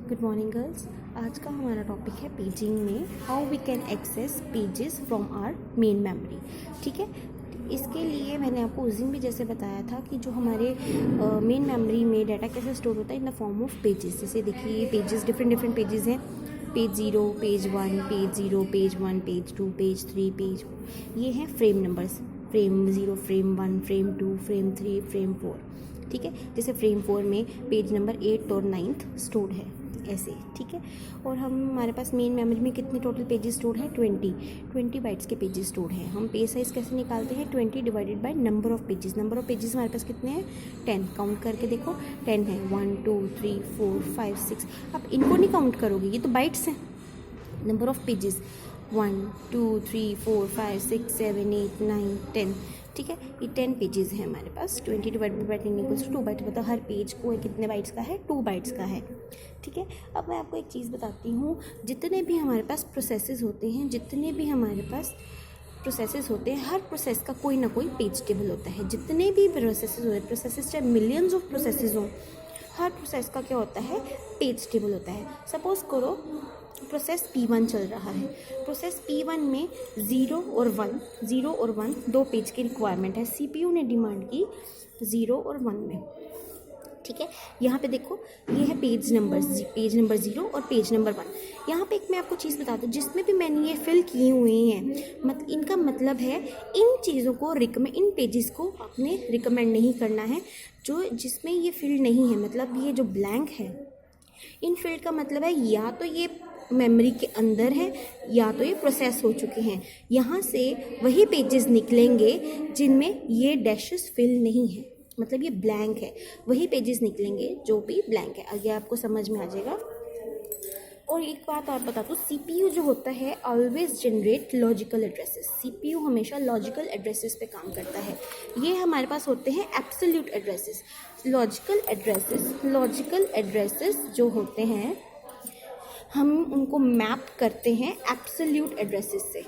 Good morning girls. आज का हमारा टॉपिक है पेजिंग में how we can access pages from our main memory. ठीक है, इसके लिए मैंने आपको उस दिन भी जैसे बताया था कि जो हमारे मेन मेमोरी में डाटा कैसे स्टोर होता है in the form of pages. जैसे देखिए पेजेस डिफरेंट पेजेस हैं, page 0, page 1, page 0, page 1, page 2, page 3, page 4। ये हैं frame numbers, frame 0, frame 1, frame 2, frame 3, frame 4। ठीक है, जैसे फ्रेम 4 में पेज नंबर 8 और 9 स्टोर्ड है ऐसे। ठीक है, और हमारे पास मेन मेमोरी में कितने टोटल पेजेस स्टोर हैं? 20 बाइट्स के पेजेस स्टोर हैं। हम पेज साइज़ कैसे निकालते हैं? 20 divided by number of pages. Number of pages हमारे पास कितने हैं? 10। काउंट करके देखो, 10 है। 1 2 3 4 5 6। अब इनको नहीं काउंट करोगे, ये तो बाइट्स हैं। Number of pages 1 2 3 4 5 6 7 8 9 10। ठीक है, ये 10 पेजेस हैं हमारे पास। 20 divided by 10 equals to 2 byte. मतलब हर पेज को कितने बाइट्स का है? 2 बाइट्स का है। ठीक है, अब मैं आपको एक चीज़ बताती हूँ। जितने भी हमारे पास प्रोसेसेस होते हैं, हर प्रोसेस का कोई ना कोई पेज टेबल होता है। जितने भी प्रोसेसेस होते हैं, प्रोसेसेस चाहे मिलियंस ऑफ प्रोसेसेस हों, हर प्रोसेस का क्या होता है? पेज टेबल होता है। सपोज़ करो प्रोसेस P1 चल रहा है। प्रोसेस P1 में 0 और 1 दो पेज की रिक्वायरमेंट है। CPU ने डिमांड की 0 और 1 में। ठीक है, यहाँ पे देखो, ये है पेज नंबर 0 और पेज नंबर 1। यहाँ पे एक मैं आपको चीज़ बता दूँ, जिसमें भी मैंने ये फिल किए हुए हैं, इनका मतलब है इन चीज़ों को इन पेजेस को आपने रिकमेंड नहीं करना है जिसमें ये फिल नहीं है। मतलब ये जो ब्लैंक है, इन फील्ड का मतलब है या तो ये मेमोरी के अंदर है या तो ये प्रोसेस हो चुके हैं। यहाँ से वही पेजेस निकलेंगे जिनमें ये डैशेस फिल नहीं है, मतलब ये ब्लैंक है। वही पेजेस निकलेंगे जो भी ब्लैंक है। आगे आपको समझ में आ जाएगा। और एक बात और बता दूँ, CPU जो होता है always generate logical addresses. CPU हमेशा लॉजिकल एड्रेसेस पे काम करता है। ये हमारे पास होते हैं एब्सोल्यूट एड्रेसेस। लॉजिकल एड्रेसेस जो होते हैं, हम उनको मैप करते हैं एब्सोल्यूट एड्रेसेस से।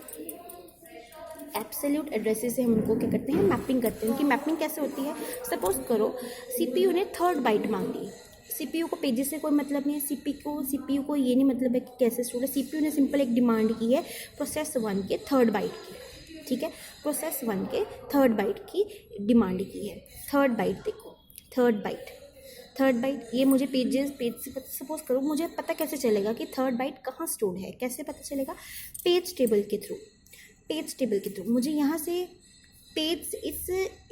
एब्सोल्यूट एड्रेसेस से हम उनको क्या करते हैं? मैपिंग करते हैं। उनकी मैपिंग कैसे होती है? सपोज करो CPU ने 3rd बाइट मांग ली। CPU को पेजेस से कोई मतलब नहीं है। CPU को ये नहीं मतलब है कि कैसे स्टोर है। CPU ने सिंपल एक डिमांड की है प्रोसेस 1 के 3rd बाइट की। ठीक है, प्रोसेस 1 के 3rd बाइट की डिमांड की है। 3rd बाइट देखो, 3rd बाइट ये मुझे पेज से सपोज करो, मुझे पता कैसे चलेगा कि 3rd बाइट कहाँ स्टोर है? कैसे पता चलेगा? पेज टेबल के थ्रू मुझे यहाँ से पेज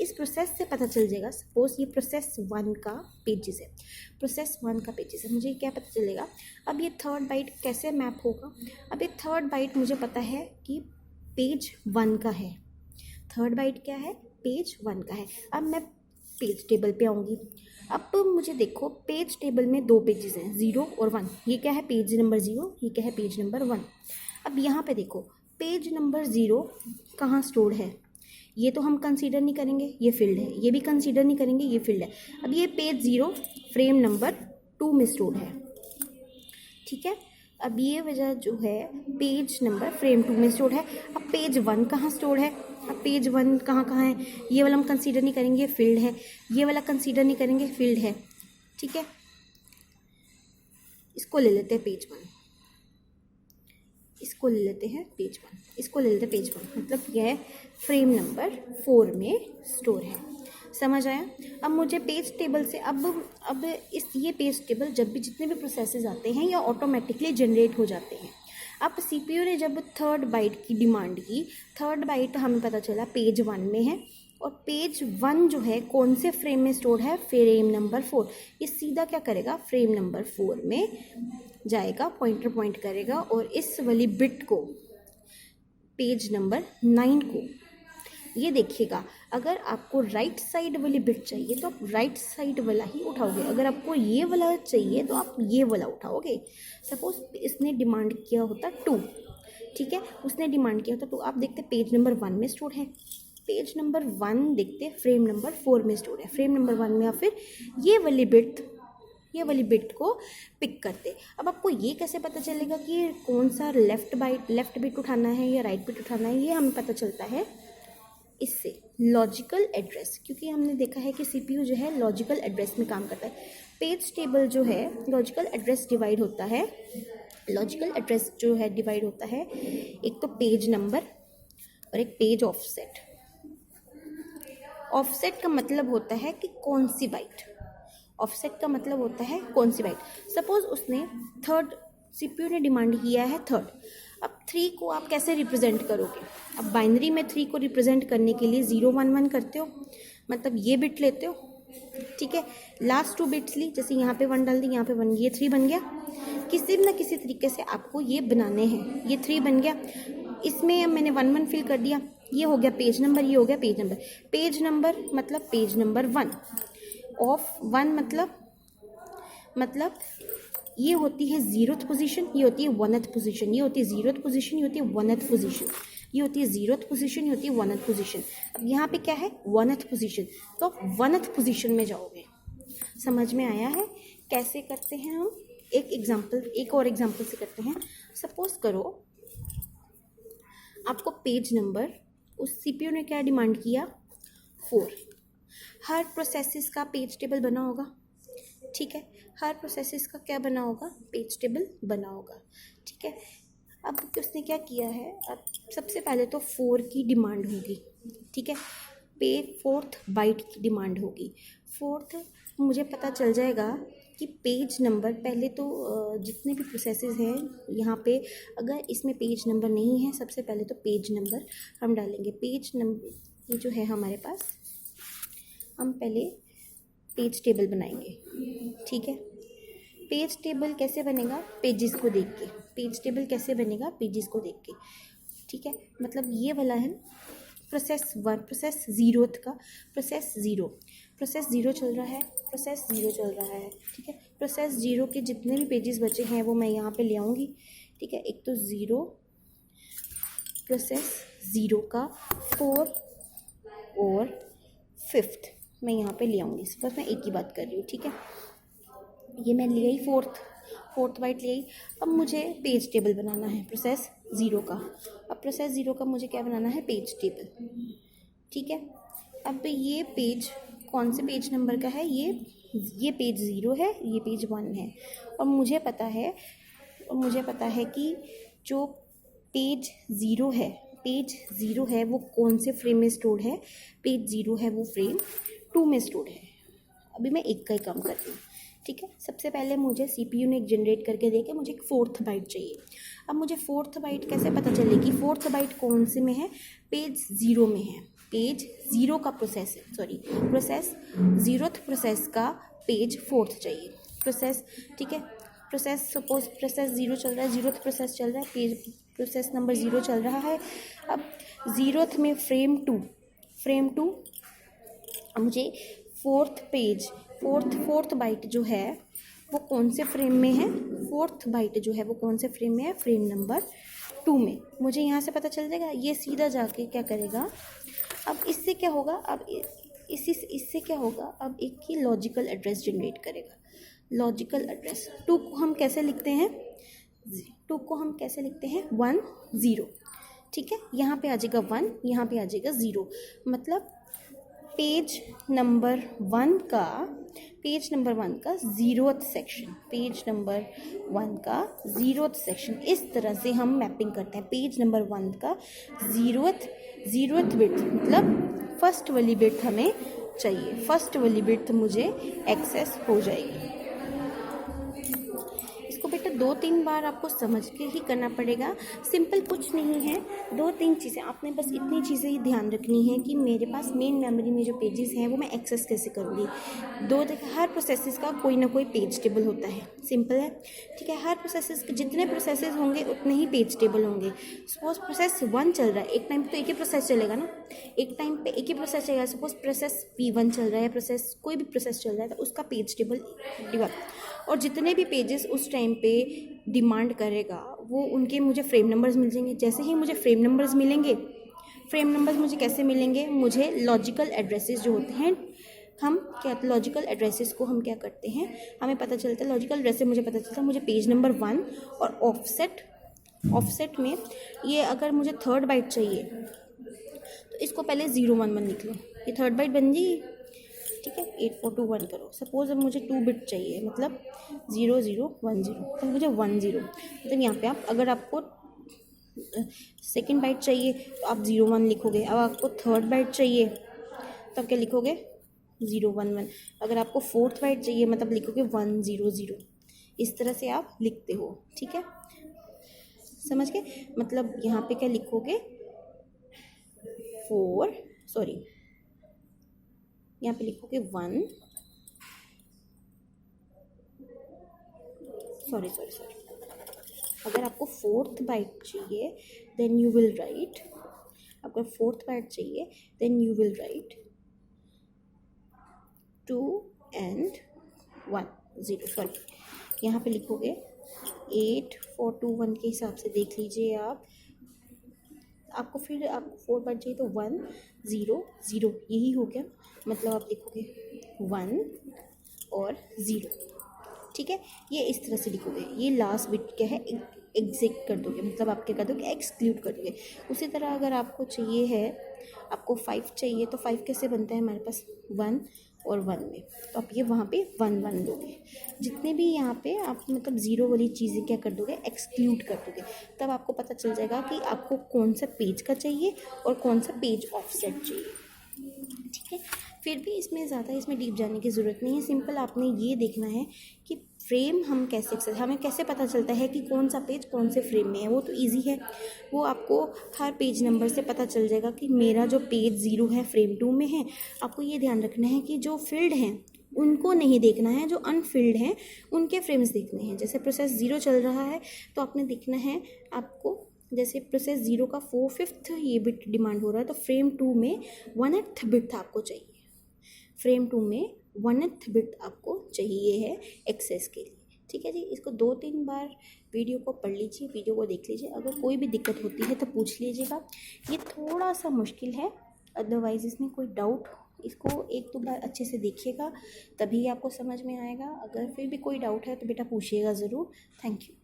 इस प्रोसेस से पता चल जाएगा। सपोज ये प्रोसेस 1 का पेजेस है। मुझे क्या पता चलेगा? अब ये 3rd बाइट कैसे मैप होगा? अब ये 3rd बाइट मुझे पता है कि पेज 1 का है। 3rd बाइट क्या है? पेज 1 का है। अब मैं पेज टेबल पे आऊँगी। अब मुझे देखो, पेज टेबल में 2 पेजेस हैं, 0 और 1। ये क्या है? पेज नंबर 0, ये क्या है? Page number 1। अब यहाँ पे देखो, पेज नंबर 0 कहाँ स्टोर है? ये तो हम कंसीडर नहीं करेंगे, ये फील्ड है। ये भी कंसीडर नहीं करेंगे, ये फील्ड है। अब ये पेज 0 फ्रेम नंबर 2 में स्टोर है। ठीक है, अब ये वजह जो है पेज नंबर फ्रेम 2 में स्टोर है। अब पेज 1 कहाँ स्टोर है? अब पेज 1 कहाँ है? ये वाला हम कंसीडर नहीं करेंगे, फील्ड है। ये वाला कंसीडर नहीं करेंगे, फील्ड है। ठीक है, इसको ले लेते हैं पेज 1, इसको ले लेते हैं पेज 1। मतलब यह फ्रेम नंबर 4 में स्टोर है। समझ आया? अब मुझे पेज टेबल से अब ये पेज टेबल जब भी जितने भी प्रोसेसेस आते हैं, ये ऑटोमेटिकली जनरेट हो जाते हैं। अब CPU ने जब 3rd बाइट की डिमांड की, 3rd बाइट हमें पता चला पेज 1 में है, और पेज 1 जो है कौन से फ्रेम में स्टोर है? Frame number 4। ये सीधा क्या करेगा? फ्रेम नंबर 4 में जाएगा, पॉइंटर पॉइंट करेगा, और इस वाली बिट को, पेज नंबर 9 को, ये देखिएगा। अगर आपको राइट साइड वाली बिट चाहिए तो आप राइट साइड वाला ही उठाओगे। अगर आपको ये वाला चाहिए तो आप ये वाला उठाओगे। सपोज इसने डिमांड किया होता 2। ठीक है, उसने डिमांड किया होता, तो आप देखते पेज नंबर 1 में स्टोर है। पेज नंबर 1 देखते फ्रेम नंबर 4 में स्टोर है। फ्रेम नंबर 1 में, या फिर ये वाली बिट को पिक करते। अब आपको ये कैसे पता चलेगा कि कौन सा लेफ्ट बिट उठाना है या राइट बिट उठाना है? ये हमें पता चलता है इससे, लॉजिकल एड्रेस। क्योंकि हमने देखा है कि CPU जो है लॉजिकल एड्रेस में काम करता है। पेज टेबल जो है लॉजिकल एड्रेस डिवाइड होता है, लॉजिकल एड्रेस जो है डिवाइड होता है एक तो पेज नंबर और एक पेज ऑफसेट। ऑफसेट का मतलब होता है कि कौन सी बाइट, ऑफसेट का मतलब होता है कौन सी बाइट। सपोज उसने थर्ड, सीपीयू ने डिमांड किया है थर्ड। अब 3 को आप कैसे रिप्रेजेंट करोगे? अब बाइनरी में 3 को रिप्रेजेंट करने के लिए 0 1 1 करते हो, मतलब ये बिट लेते हो, ठीक है। लास्ट 2 बिट्स ली, जैसे यहाँ पे 1 डाल दी, यहाँ पे 1, ये 3 बन गया। किसी न किसी तरीके से आपको ये बनाने हैं, ये 3 बन गया। इसमें अब मैंने 1 1 फिल कर दिया, ये हो गया पेज नंबर, ये हो गया पेज नंबर। पेज नंबर मतलब पेज नंबर 1 ऑफ 1 मतलब ये होती है 0th पोजीशन, ये होती है 1th पोजीशन, ये होती है 0th पोजीशन, ये होती है 1th पोजीशन, ये होती है 0th पोजीशन, ये होती है 1th पोजीशन। अब यहाँ पे क्या है 1th पोजीशन, तो आप 1th पोजीशन में जाओगे। समझ में आया है कैसे करते हैं हम? एक और एग्जांपल से करते हैं। सपोज करो आपको पेज नंबर, उस सीपीयू ने क्या डिमांड किया 4। हर प्रोसेसेस का पेज टेबल बना होगा, ठीक है। हर प्रोसेसेस का क्या बना होगा? पेज टेबल बना होगा, ठीक है। अब उसने क्या किया है, अब सबसे पहले तो 4 की डिमांड होगी, ठीक है। 4th बाइट की डिमांड होगी। 4th मुझे पता चल जाएगा कि पेज नंबर, पहले तो जितने भी प्रोसेसेस हैं यहाँ पे, अगर इसमें पेज नंबर नहीं है, सबसे पहले तो पेज नंबर हम डालेंगे। पेज नंबर ये जो है हमारे पास, हम पहले पेज टेबल बनाएंगे, ठीक है। पेज टेबल कैसे बनेगा? पेजेस को देख के। पेज टेबल कैसे बनेगा? पेजेस को देख के, ठीक है। मतलब ये वाला है प्रोसेस 1, प्रोसेस 0th का, प्रोसेस 0 चल रहा है, प्रोसेस 0 चल रहा है, ठीक है। प्रोसेस 0 के जितने भी पेजेस बचे हैं वो मैं यहाँ पे ले आऊँगी, ठीक है। एक तो 0, प्रोसेस 0 का 4 और 5th मैं यहाँ पे ले आऊँगी। बस मैं एक ही बात कर रही हूँ, ठीक है। ये मैं ले आई 4th बाइट ले आई। अब मुझे पेज टेबल बनाना है प्रोसेस 0 का। अब प्रोसेस 0 का मुझे क्या बनाना है? पेज टेबल, ठीक है। अब ये पेज कौन से पेज नंबर का है? ये पेज 0 है, ये पेज 1 है। और मुझे पता है कि जो पेज 0 है वो कौन से फ्रेम में स्टोर्ड है? पेज 0 है वो फ्रेम 2 में स्टोर्ड है। अभी मैं एक का ही काम कर रही हूँ, ठीक है। सबसे पहले मुझे सीपीयू ने जनरेट करके दे के मुझे एक 4th बाइट चाहिए। अब मुझे 4th बाइट कैसे पता चलेगी? 4th बाइट कौन से में है? पेज 0 में है। पेज 0 का प्रोसेस 0th प्रोसेस का पेज 4th चाहिए प्रोसेस, ठीक है। सपोज प्रोसेस 0 चल रहा है, 0th प्रोसेस चल रहा है, प्रोसेस नंबर 0 चल रहा है। अब 0th में फ्रेम 2, अब मुझे 4th बाइट जो है वो कौन से फ्रेम में है? 4th बाइट जो है वो कौन से फ्रेम में है? फ्रेम नंबर 2 में। मुझे यहाँ से पता चल जाएगा। ये सीधा जाके क्या करेगा? अब इससे क्या होगा? अब इससे क्या होगा? अब एक ही लॉजिकल एड्रेस जनरेट करेगा। लॉजिकल एड्रेस 2 को हम कैसे लिखते हैं? 1 0, ठीक है। यहाँ पे आ जाएगा 1, यहाँ पे आ जाएगा 0। मतलब पेज नंबर 1 का 0th सेक्शन, पेज नंबर 1 का 0th सेक्शन। इस तरह से हम मैपिंग करते हैं। पेज नंबर 1 का 0th बिट, मतलब फर्स्ट वाली बिट हमें चाहिए, फर्स्ट वाली बिट मुझे एक्सेस हो जाएगी। इसको बेटा 2-3 बार आपको समझ के ही करना पड़ेगा। सिंपल कुछ नहीं है, 2-3 चीज़ें आपने बस इतनी चीज़ें ही ध्यान रखनी है कि मेरे पास मेन मेमोरी में जो पेजेस हैं वो मैं एक्सेस कैसे करूँगी। हर प्रोसेसेस का कोई ना कोई पेज टेबल होता है, सिंपल है, ठीक है। हर प्रोसेसेस के जितने प्रोसेसेस होंगे उतने ही पेज टेबल होंगे। सपोज प्रोसेस 1 चल रहा है, एक टाइम पे तो एक ही प्रोसेस चलेगा ना, एक टाइम पे एक ही प्रोसेस चलेगा। सपोज प्रोसेस P1 चल रहा है, कोई भी प्रोसेस चल रहा है तो उसका पेज टेबल डिवाइड, और जितने भी पेजेस उस टाइम पे डिमांड करेगा वो उनके मुझे फ्रेम नंबर्स मिल जाएंगे। जैसे ही मुझे फ्रेम नंबर्स मिलेंगे, फ्रेम नंबर्स मुझे कैसे मिलेंगे? मुझे लॉजिकल एड्रेसेस जो होते हैं, हम क्या लॉजिकल एड्रेसेस को हम क्या करते हैं, हमें पता चलता है लॉजिकल एड्रेस से मुझे पता चलता है मुझे पेज नंबर 1 और ऑफसेट में ये अगर मुझे 3rd बाइट चाहिए तो इसको पहले 0 1 1 लिख लो, ये 3rd बाइट बन जाएगी, ठीक है, 8421 करो। सपोज अब मुझे 2 बिट चाहिए, मतलब 0010, तो मुझे 10, मतलब यहाँ पे आप अगर आपको सेकेंड बाइट चाहिए तो आप 01 लिखोगे। अब आपको थर्ड बाइट चाहिए तो आप क्या लिखोगे 011। अगर आपको फोर्थ बाइट चाहिए मतलब लिखोगे 100। इस तरह से आप लिखते हो, ठीक है, समझ गए। मतलब यहाँ पे क्या लिखोगे 4, सॉरी यहाँ पे लिखोगे 1, सॉरी, अगर आपको फोर्थ बाइट चाहिए देन यू विल राइट, अगर फोर्थ बाइट चाहिए then you will write 2 and 1 0, sorry यहाँ पे लिखोगे 8421 के हिसाब से देख लीजिए आप। आपको फिर आपको 4 बाइट चाहिए तो 1 0 0, यही हो गया, मतलब आप लिखोगे 1 और 0, ठीक है। ये इस तरह से लिखोगे, ये लास्ट बिट क्या है एग्जिट कर दोगे, मतलब आप क्या कर दोगे एक्सक्लूड कर दोगे। उसी तरह अगर आपको चाहिए है, आपको 5 चाहिए तो 5 कैसे बनता है हमारे पास 1 और 1 में, तो आप ये वहाँ पे 1 1 दोगे। जितने भी यहाँ पे आप मतलब ज़ीरो वाली चीज़ें क्या कर दोगे एक्सक्लूड कर दोगे, तब आपको पता चल जाएगा कि आपको कौन सा पेज का चाहिए और कौन सा पेज ऑफसेट चाहिए, ठीक है। फिर भी इसमें ज़्यादा इसमें डीप जाने की ज़रूरत नहीं है, सिंपल आपने ये देखना है कि फ्रेम हम कैसे, हमें कैसे पता चलता है कि कौन सा पेज कौन से फ्रेम में है। वो तो इजी है, वो आपको हर पेज नंबर से पता चल जाएगा कि मेरा जो पेज 0 है फ्रेम 2 में है। आपको ये ध्यान रखना है कि जो फिल्ड हैं उनको नहीं देखना है, जो अनफिल्ड हैं उनके फ्रेम्स देखने हैं। जैसे प्रोसेस 0 चल रहा है तो आपने देखना है, आपको जैसे प्रोसेस 0 का 4/5 ये बिट डिमांड हो रहा है तो फ्रेम 2 में 1/8 बिट आपको चाहिए, फ्रेम 2 में 1/8 बिट आपको चाहिए है एक्सेस के लिए, ठीक है जी। इसको 2-3 बार वीडियो को पढ़ लीजिए, वीडियो को देख लीजिए, अगर कोई भी दिक्कत होती है तो पूछ लीजिएगा। ये थोड़ा सा मुश्किल है, अदरवाइज़ इसमें कोई डाउट, इसको 1-2 बार अच्छे से देखिएगा तभी आपको समझ में आएगा। अगर फिर भी कोई डाउट है तो बेटा पूछिएगा ज़रूर। Thank you.